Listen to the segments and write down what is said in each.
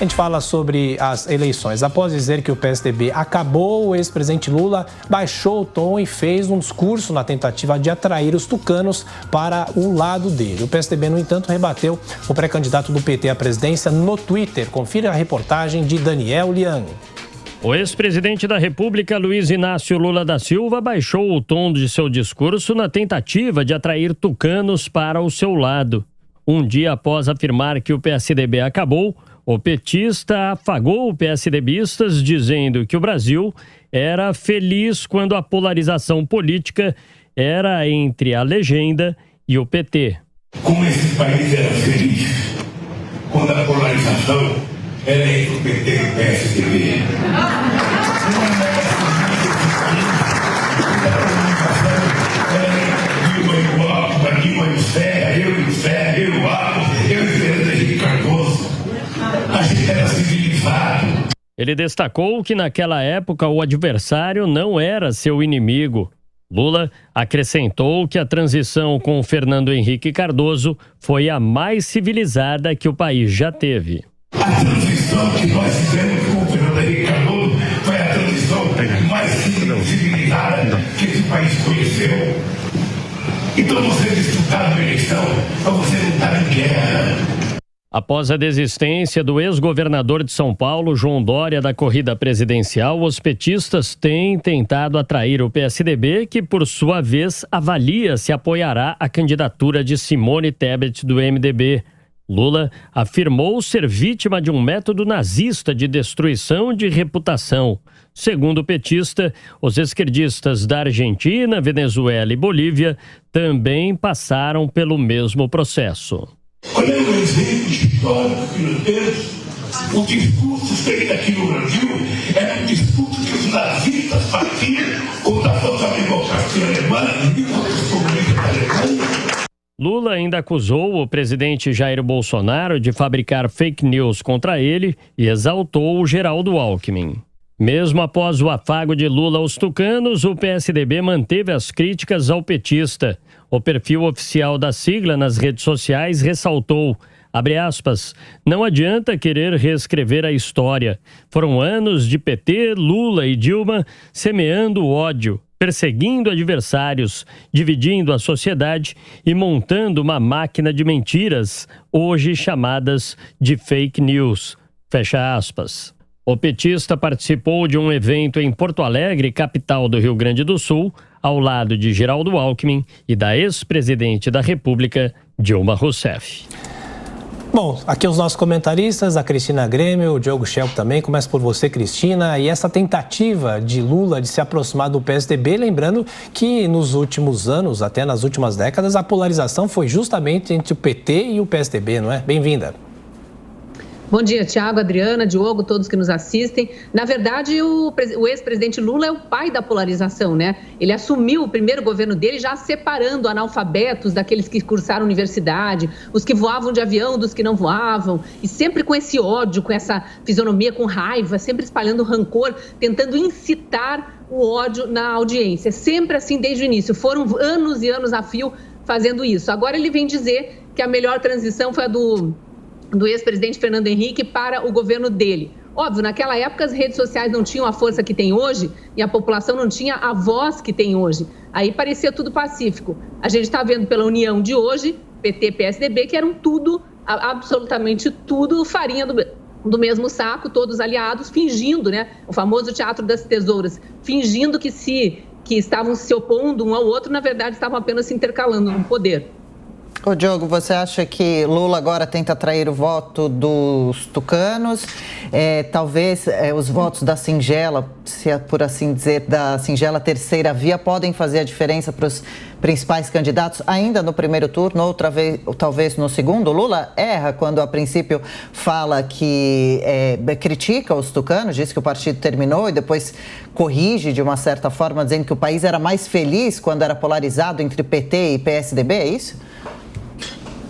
A gente fala sobre as eleições. Após dizer que o PSDB acabou, o ex-presidente Lula baixou o tom e fez um discurso na tentativa de atrair os tucanos para o lado dele. O PSDB, no entanto, rebateu o pré-candidato do PT à presidência no Twitter. Confira a reportagem de Daniel Liang. O ex-presidente da República, Luiz Inácio Lula da Silva, baixou o tom de seu discurso na tentativa de atrair tucanos para o seu lado. Um dia após afirmar que o PSDB acabou, o petista afagou PSDBistas, dizendo que o Brasil era feliz quando a polarização política era entre a legenda e o PT. Como esse país era feliz quando a polarização era entre o PT e o PSDB. Dilma e o Alckmin, Dilma e o Serra, eu e o Serra, eu e o Alckmin, eu e o Fernando Henrique Cardoso. A gente era civilizado. Ele destacou que naquela época o adversário não era seu inimigo. Lula acrescentou que a transição com o Fernando Henrique Cardoso foi a mais civilizada que o país já teve. A transição que nós fizemos com o Fernando Henrique Cardoso foi a transição mais civilizada que esse país conheceu. Então você disputar uma eleição para você não estar em guerra. Após a desistência do ex-governador de São Paulo, João Dória, da corrida presidencial, os petistas têm tentado atrair o PSDB, que, por sua vez, avalia se apoiará a candidatura de Simone Tebet, do MDB. Lula afirmou ser vítima de um método nazista de destruição de reputação. Segundo o petista, os esquerdistas da Argentina, Venezuela e Bolívia também passaram pelo mesmo processo. Olhando o exemplo histórico que nós temos, o discurso feito aqui no Brasil era um discurso que os nazistas faziam contra a social-democracia alemã e contra os comunistas da Alemanha. Lula ainda acusou o presidente Jair Bolsonaro de fabricar fake news contra ele e exaltou o Geraldo Alckmin. Mesmo após o afago de Lula aos tucanos, o PSDB manteve as críticas ao petista. O perfil oficial da sigla nas redes sociais ressaltou, abre aspas, não adianta querer reescrever a história. Foram anos de PT, Lula e Dilma semeando ódio, perseguindo adversários, dividindo a sociedade e montando uma máquina de mentiras, hoje chamadas de fake news. Fecha aspas. O petista participou de um evento em Porto Alegre, capital do Rio Grande do Sul, ao lado de Geraldo Alckmin e da ex-presidente da República, Dilma Rousseff. Bom, aqui os nossos comentaristas, a Cristina Grêmio, o Diogo Schelp também. Começa por você, Cristina. E essa tentativa de Lula de se aproximar do PSDB, lembrando que nos últimos anos, até nas últimas décadas, a polarização foi justamente entre o PT e o PSDB, não é? Bem-vinda. Bom dia, Tiago, Adriana, Diogo, todos que nos assistem. Na verdade, o ex-presidente Lula é o pai da polarização, né? Ele assumiu o primeiro governo dele já separando analfabetos daqueles que cursaram universidade, os que voavam de avião dos que não voavam, e sempre com esse ódio, com essa fisionomia, com raiva, sempre espalhando rancor, tentando incitar o ódio na audiência. Sempre assim desde o início. Foram anos e anos a fio fazendo isso. Agora ele vem dizer que a melhor transição foi a do ex-presidente Fernando Henrique para o governo dele. Óbvio, naquela época as redes sociais não tinham a força que tem hoje e a população não tinha a voz que tem hoje. Aí parecia tudo pacífico. A gente está vendo pela união de hoje, PT e PSDB, que eram tudo, absolutamente tudo, farinha do mesmo saco, todos aliados, fingindo, né? O famoso teatro das tesouras, fingindo que estavam se opondo um ao outro, na verdade estavam apenas se intercalando no poder. Ô Diogo, você acha que Lula agora tenta atrair o voto dos tucanos? Talvez os votos da singela, se é por assim dizer, da singela terceira via, podem fazer a diferença para os principais candidatos ainda no primeiro turno, outra vez, talvez no segundo? Lula erra quando a princípio fala que critica os tucanos, diz que o partido terminou e depois corrige de uma certa forma, dizendo que o país era mais feliz quando era polarizado entre PT e PSDB, é isso?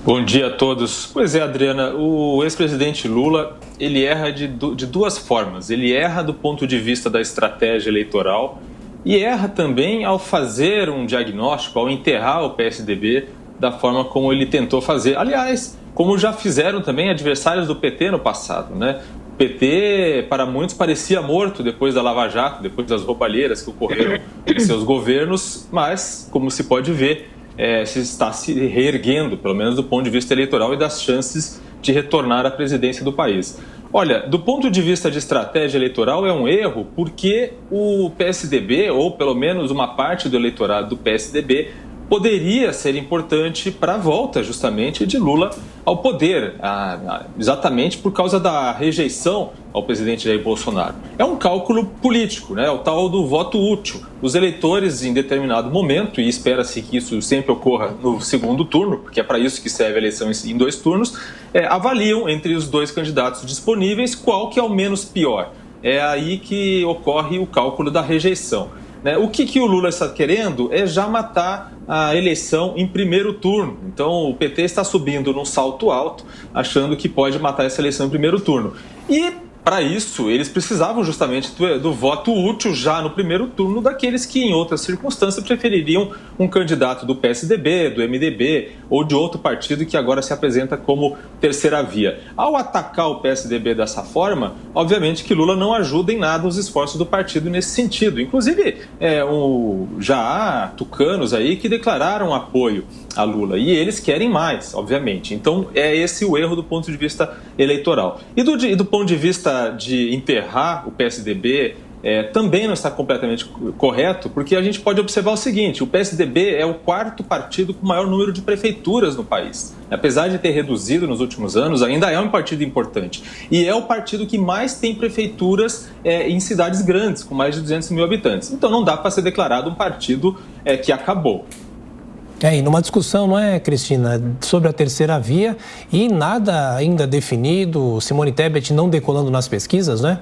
Bom dia a todos. Pois é, Adriana, o ex-presidente Lula, ele erra de duas formas. Ele erra do ponto de vista da estratégia eleitoral e erra também ao fazer um diagnóstico, ao enterrar o PSDB da forma como ele tentou fazer. Aliás, como já fizeram também adversários do PT no passado, né? PT, para muitos, parecia morto depois da Lava Jato, depois das roubalheiras que ocorreram em seus governos, mas, como se pode ver, se está se reerguendo, pelo menos do ponto de vista eleitoral e das chances de retornar à presidência do país. Olha, do ponto de vista de estratégia eleitoral é um erro, porque o PSDB, ou pelo menos uma parte do eleitorado do PSDB, poderia ser importante para a volta, justamente, de Lula ao poder, exatamente por causa da rejeição ao presidente Jair Bolsonaro. É um cálculo político, né? É o tal do voto útil. Os eleitores, em determinado momento, e espera-se que isso sempre ocorra no segundo turno, porque é para isso que serve a eleição em 2 turnos, avaliam entre os 2 candidatos disponíveis qual que é o menos pior. É aí que ocorre o cálculo da rejeição. O que o Lula está querendo é já matar a eleição em primeiro turno. Então o PT está subindo num salto alto, achando que pode matar essa eleição em primeiro turno. E para isso eles precisavam justamente do voto útil já no primeiro turno daqueles que em outras circunstâncias prefeririam um candidato do PSDB, do MDB ou de outro partido que agora se apresenta como terceira via. Ao atacar o PSDB dessa forma, obviamente que Lula não ajuda em nada os esforços do partido nesse sentido. Inclusive, já há tucanos aí que declararam apoio a Lula e eles querem mais, obviamente. Então é esse o erro do ponto de vista eleitoral. E do ponto de vista de enterrar o PSDB, também não está completamente correto, porque a gente pode observar o seguinte: o PSDB é o 4º partido com maior número de prefeituras no país. Apesar de ter reduzido nos últimos anos, ainda é um partido importante. E é o partido que mais tem prefeituras em cidades grandes, com mais de 200 mil habitantes. Então não dá para ser declarado um partido que acabou. E numa discussão, não é, Cristina, sobre a terceira via e nada ainda definido, Simone Tebet não decolando nas pesquisas, né?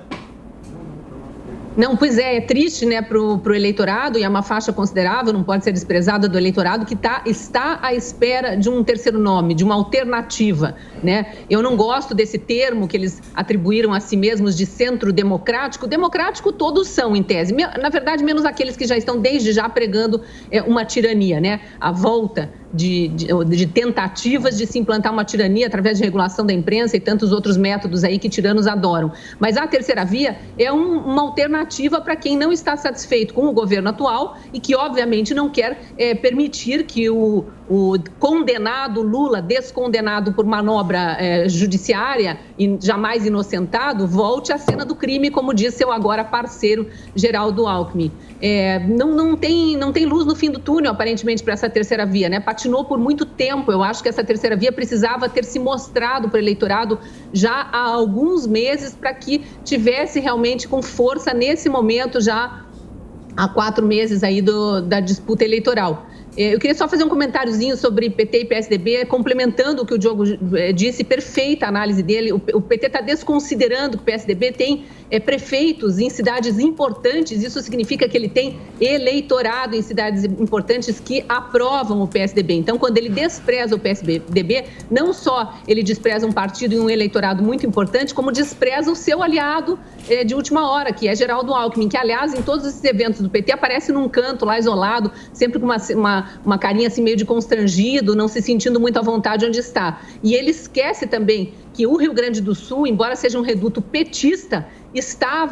Não, pois é triste, né, para o eleitorado, e é uma faixa considerável, não pode ser desprezada do eleitorado, que está à espera de um terceiro nome, de uma alternativa, né? Eu não gosto desse termo que eles atribuíram a si mesmos de centro democrático. Democrático todos são, em tese, na verdade, menos aqueles que já estão desde já pregando uma tirania, né? A volta de tentativas de se implantar uma tirania através de regulação da imprensa e tantos outros métodos aí que tiranos adoram. Mas a terceira via é uma alternativa para quem não está satisfeito com o governo atual e que, obviamente, não quer permitir que o condenado Lula, descondenado por manobra judiciária e jamais inocentado, volte à cena do crime, como diz seu agora parceiro Geraldo Alckmin. Não tem luz no fim do túnel, aparentemente, para essa terceira via, né? Patinou por muito tempo. Eu acho que essa terceira via precisava ter se mostrado para o eleitorado já há alguns meses para que tivesse realmente com força nesse momento, já há 4 meses aí da disputa eleitoral. Eu queria só fazer um comentáriozinho sobre PT e PSDB, complementando o que o Diogo disse, perfeita a análise dele. O PT está desconsiderando que o PSDB tem prefeitos em cidades importantes, isso significa que ele tem eleitorado em cidades importantes que aprovam o PSDB. Então, quando ele despreza o PSDB, não só ele despreza um partido e um eleitorado muito importante, como despreza o seu aliado de última hora, que é Geraldo Alckmin, que, aliás, em todos esses eventos do PT, aparece num canto lá isolado, sempre com uma carinha assim meio de constrangido, não se sentindo muito à vontade onde está. E ele esquece também que o Rio Grande do Sul, embora seja um reduto petista, está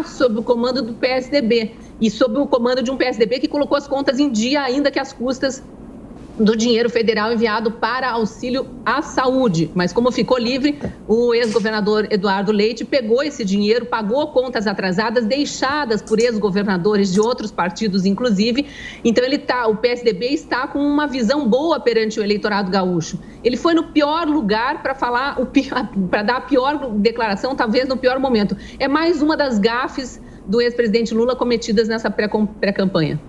sob o comando do PSDB e sob o comando de um PSDB que colocou as contas em dia, ainda que às custas do dinheiro federal enviado para auxílio à saúde. Mas como ficou livre, o ex-governador Eduardo Leite pegou esse dinheiro, pagou contas atrasadas deixadas por ex-governadores de outros partidos, inclusive. Então o PSDB está com uma visão boa perante o eleitorado gaúcho. Ele foi no pior lugar para dar a pior declaração, talvez no pior momento. É mais uma das gafes do ex-presidente Lula cometidas nessa pré-campanha.